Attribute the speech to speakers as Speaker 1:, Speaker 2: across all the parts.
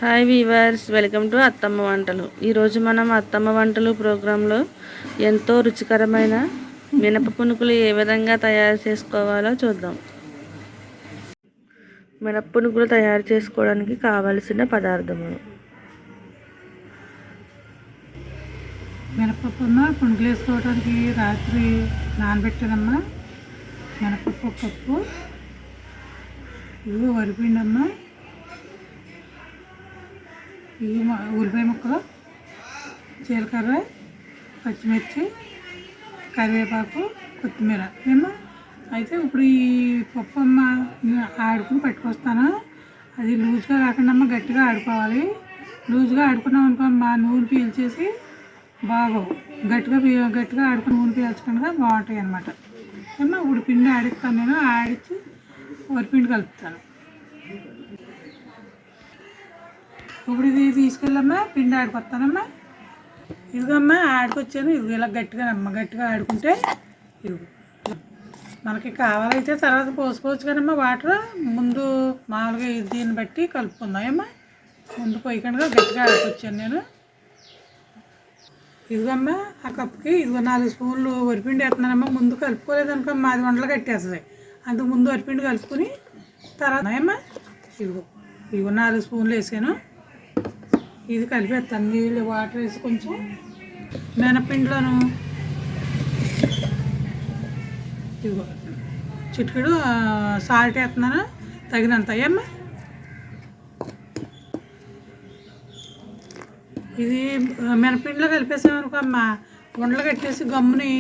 Speaker 1: Hi weavers, welcome to అత్తమ్మ వంటలు. ఈరోజు మనం అత్తమ్మ వంటలు ప్రోగ్రాంలో ఎంతో రుచికరమైన మినప పునుకులు ఏ విధంగా తయారు చేసుకోవాలో చూద్దాం. మినప పునుకులు తయారు చేసుకోవడానికి కావలసిన పదార్థములు:
Speaker 2: మినపప్పున్న పునుకులు వేసుకోవడానికి రాత్రి నానబెట్టానమ్మా. మినపప్పు ఒక కప్పు, ఇవి వరిపిండమ్మా, ఇవి ఉల్లిపాయ ముక్కలు, జీలకర్ర, పచ్చిమిర్చి, కరివేపాకు, కొత్తిమీర ఏమో. అయితే ఇప్పుడు ఈ పప్పు అమ్మ ఆడుకుని పట్టుకొస్తాను. అది లూజ్గా కాకుండా అమ్మ గట్టిగా ఆడుకోవాలి. లూజ్గా ఆడుకున్నాం అనుకో అమ్మ నూనె పీల్చేసి బాగోవు. గట్టిగా ఆడుకుని నూనె పీల్చకుండా బాగుంటాయి అన్నమాట. ఏమో ఇప్పుడు పిండి ఆడిస్తాను, నేను ఆడించి వరిపిండి కలుపుతాను. ఇప్పుడు ఇది తీసుకెళ్ళమ్మా, పిండి ఆడుకొస్తానమ్మా. ఇదిగమ్మా ఆడుకొచ్చాను. ఇది ఇలా గట్టిగా ఆడుకుంటే ఇదిగో మనకి కావాలైతే తర్వాత పోసుకోవచ్చు కదమ్మా వాటర్. ముందు మామూలుగా దీన్ని బట్టి కలుపుకుందాం ఏమ్మా. ముందు పోయకుండా గట్టిగా ఆడుకొచ్చాను నేను. ఇదిగమ్మా ఆ కప్పుకి ఇదిగో 4 స్పూన్లు వరిపిండి వేస్తున్నానమ్మా. ముందు కలుపుకోలేదనుకో మాది వంటలు కట్టేస్తుంది. అందుకు ముందు వరిపిండి కలుపుకొని తర్వాత ఏమ్మా ఇదిగో 4 స్పూన్లు వేసాను. ఇది కలిపేస్తాను. నీళ్ళు వాటర్ వేసి కొంచెం మినపిండిలోను ఇదిగో చిటికెడు సాల్ట్ వేస్తున్నాను తగినంత అయ్యమ్మా. ఇది మినపిండిలో కలిపేసామనుకో అమ్మ ఉండలు కట్టేసి గమ్ముని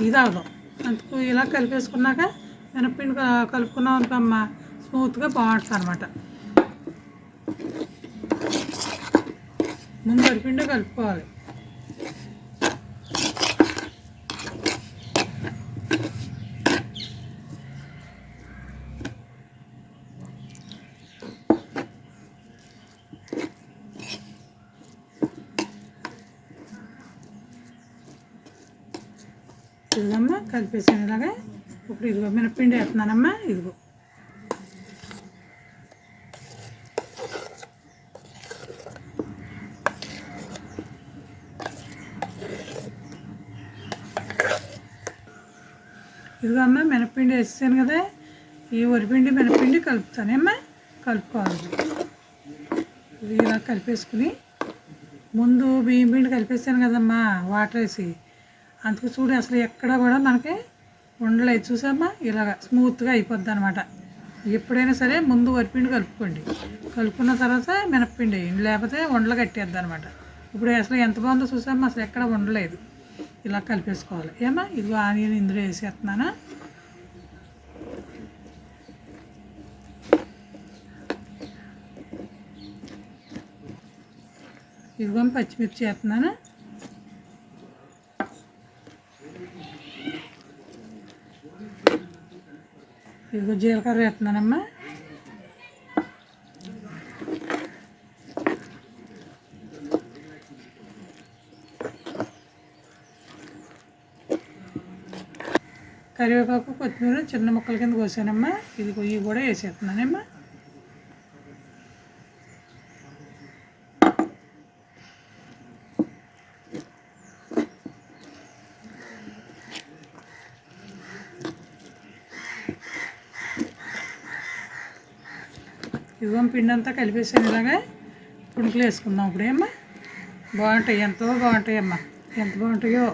Speaker 2: ఇది అవదాం. అందుకు ఇలా కలిపేసుకున్నాక మినపిండి కలుపుకున్నాం అనుకో అమ్మ స్మూత్గా బాగుంటుంది అనమాట. ముందు వరిపిండి కలుపుకోవాలి. ఇదిగమ్మా కలిపేసాను ఇలాగా. ఇప్పుడు ఇదిగో మినపిండి వేస్తున్నానమ్మా. ఇదిగో ఇదిగమ్మా మినపిండి వేసాను కదా. ఈ వరిపిండి మినపిండి కలుపుతానేమ్మా. కలుపుకోవాలి. ఇది ఇలా కలిపేసుకుని ముందు బియ్యం పిండి కలిపేసాను కదమ్మా వాటర్ వేసి. అందుకు చూడు అసలు ఎక్కడ కూడా మనకి ఉండలేదు చూసామ్మా. ఇలాగ స్మూత్గా అయిపోద్ది అనమాట. ఎప్పుడైనా సరే ముందు వరిపిండి కలుపుకోండి. కలుపుకున్న తర్వాత మినప్పిండి వేయండి, లేకపోతే ఉండలు కట్టేద్ది అనమాట. ఇప్పుడు అసలు ఎంత బాగుందో చూసామ్మా. అసలు ఎక్కడ ఉండలేదు. ఇలా కలిపేసుకోవాలి ఏమా. ఇదిగో ఆనియన్ ఇందులో వేసేస్తున్నాను. ఇదిగో పచ్చిమిర్చి వేస్తున్నాను. ఇదిగో జీలకర్ర వేస్తున్నానమ్మా. కరివేపాకు, కొత్తిమీర చిన్న ముక్కల కింద కోసానమ్మా. ఇది ఇవి కూడా వేసేస్తున్నానమ్మా. ఇదిగో పిండి అంతా కలిపేసాను ఇలాగా. పుణుకులు వేసుకుందాం ఇప్పుడేమ్మా. బాగుంటాయి, ఎంతో బాగుంటాయి అమ్మా. ఎంత బాగుంటాయో.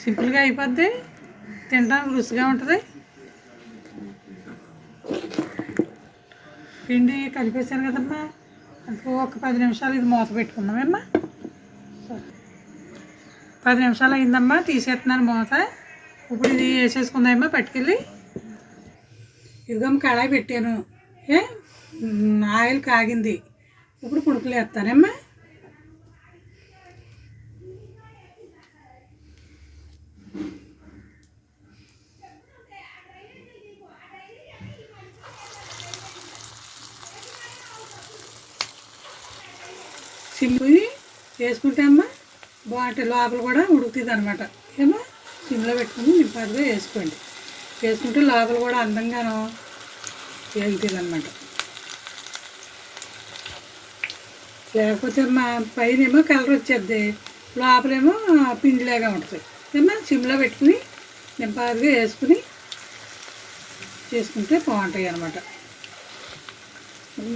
Speaker 2: సింపుల్గా అయిపోద్ది, తినడానికి రుచిగా ఉంటుంది. పిండి కలిపేసాను కదమ్మా. అందుకు ఒక 10 నిమిషాలు ఇది మూత పెట్టుకుందామమ్మా. 10 నిమిషాలు అయిందమ్మా. తీసేస్తున్నాను మూత. ఇప్పుడు ఇది వేసేసుకుందామమ్మా పట్టుకెళ్ళి. ఇదిగో కడాయి పెట్టాను. ఆయిల్ కాగింది. ఇప్పుడు పుణుకులు వేస్తానమ్మా. సిమ్ని వేసుకుంటే అమ్మ బాగుంటాయి. లోపల కూడా ఉడుకుతుంది అనమాట. ఏమో సిమ్లో పెట్టుకుని నింపాదిగా వేసుకోండి. వేసుకుంటే లోపల కూడా అందంగాను వేగుతుంది అనమాట. లేకపోతే మా పైన ఏమో కలర్ వచ్చేద్ది, లోపలేమో పిండిలాగా ఉంటుంది. ఏమో సిమ్లో పెట్టుకుని నింపాదిగా వేసుకుని చేసుకుంటే బాగుంటాయి అన్నమాట.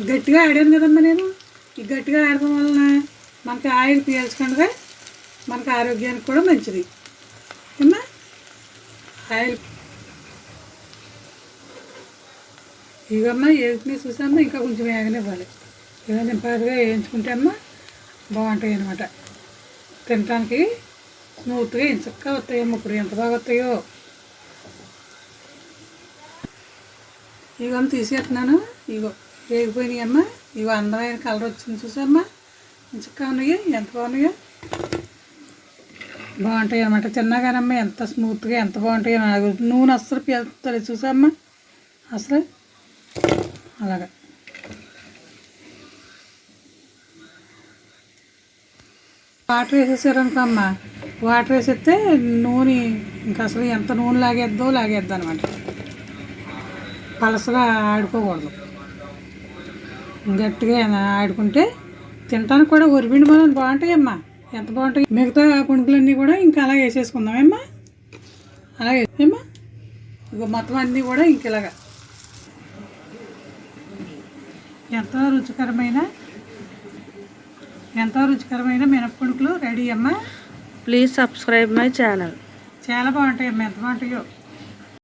Speaker 2: గట్టిగా ఆడాను కదమ్మా నేను. ఈ గట్టిగా ఆడటం వలన మనకి ఆయిల్ పీల్చకుండా మనకి ఆరోగ్యానికి కూడా మంచిది. ఏమా ఆయిల్ ఇవమ్మా వేసుకుని చూసామ్మా, ఇంకా కొంచెం వేగనివ్వాలి. ఇలా నింపాదిగా వేయించుకుంటే అమ్మా బాగుంటాయి అన్నమాట. తినడానికి స్మూత్గా ఇంచక్క వస్తాయమ్మా. ఇప్పుడు ఎంత బాగా వస్తాయో. ఇవన్నీ తీసేస్తున్నాను. ఇగో వేగిపోయినాయి అమ్మ. ఇవి అందమైన కలర్ వచ్చింది చూసమ్మా, ఇంచక్క ఉన్నాయి. ఎంత బాగున్నాయో, బాగుంటాయి అన్నమాట. తిన్నాగానమ్మా ఎంత స్మూత్గా ఎంత బాగుంటాయో. నాకు నూనె అస్సలు పీల్చుతుంది చూసమ్మా, అసలు అలాగా. వాటర్ వేసేసారనుకో అమ్మ, వాటర్ వేసేస్తే నూనె ఇంకా అసలు ఎంత నూనె లాగేద్దో అనమాట. పలసగా ఆడుకోకూడదు, గట్టిగా ఆడుకుంటే తినడానికి కూడా ఒరిపిండి మనం బాగుంటాయి అమ్మా. ఎంత బాగుంటాయి. మిగతా పుణుకులన్నీ కూడా ఇంకా అలా వేసేసుకుందామేమ్మా. అలా వేసేమ్మా. ఇక మొత్తం అన్నీ కూడా ఇంక ఇలాగా ఎంతో రుచికరమైన మినపపుణుకులు రెడీ అమ్మా.
Speaker 1: Please subscribe my channel.
Speaker 2: చాలా బాగుంటాయి అమ్మా, ఎంత బాగుంటాయో.